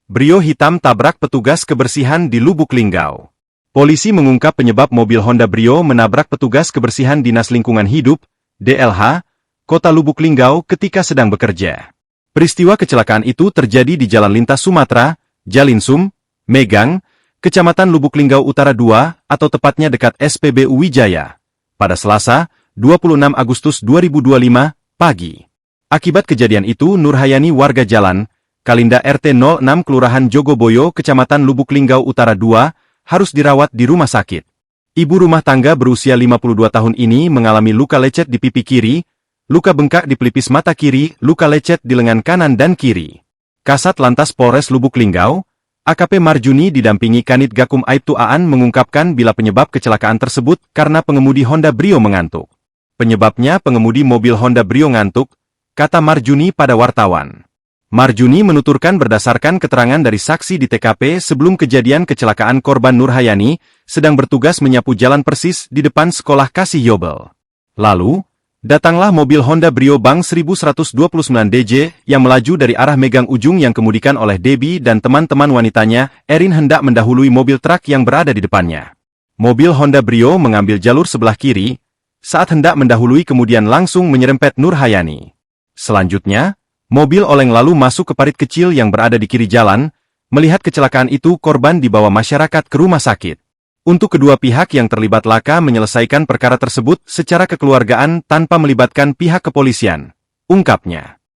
Brio hitam tabrak petugas kebersihan di Lubuk Linggau. Polisi mengungkap penyebab mobil Honda Brio menabrak petugas kebersihan Dinas Lingkungan Hidup, DLH, Kota Lubuk Linggau ketika sedang bekerja. Peristiwa kecelakaan itu terjadi di Jalan Lintas Sumatera, Jalinsum, Megang, Kecamatan Lubuk Linggau Utara 2, atau tepatnya dekat SPBU Wijaya, pada Selasa, 26 Agustus 2025, pagi. Akibat kejadian itu Nurhayani warga Jalan Kalinda RT 06 Kelurahan Jogoboyo, Kecamatan Lubuk Linggau Utara 2, harus dirawat di rumah sakit. Ibu rumah tangga berusia 52 tahun ini mengalami luka lecet di pipi kiri, luka bengkak di pelipis mata kiri, luka lecet di lengan kanan dan kiri. Kasat Lantas Polres Lubuk Linggau, AKP Marjuni didampingi Kanit Gakum Aibtu Aan mengungkapkan bila penyebab kecelakaan tersebut karena pengemudi Honda Brio mengantuk. Penyebabnya pengemudi mobil Honda Brio ngantuk, kata Marjuni pada wartawan. Marjuni menuturkan berdasarkan keterangan dari saksi di TKP sebelum kejadian kecelakaan korban Nurhayani sedang bertugas menyapu jalan persis di depan sekolah Kasih Yobel. Lalu, datanglah mobil Honda Brio Bang 1129 DJ yang melaju dari arah Megang Ujung yang kemudikan oleh Debbie dan teman-teman wanitanya, Erin hendak mendahului mobil truk yang berada di depannya. Mobil Honda Brio mengambil jalur sebelah kiri, saat hendak mendahului kemudian langsung menyerempet Nurhayani. Selanjutnya, mobil oleng lalu masuk ke parit kecil yang berada di kiri jalan. Melihat kecelakaan itu korban dibawa masyarakat ke rumah sakit. Untuk kedua pihak yang terlibat laka menyelesaikan perkara tersebut secara kekeluargaan tanpa melibatkan pihak kepolisian, ungkapnya.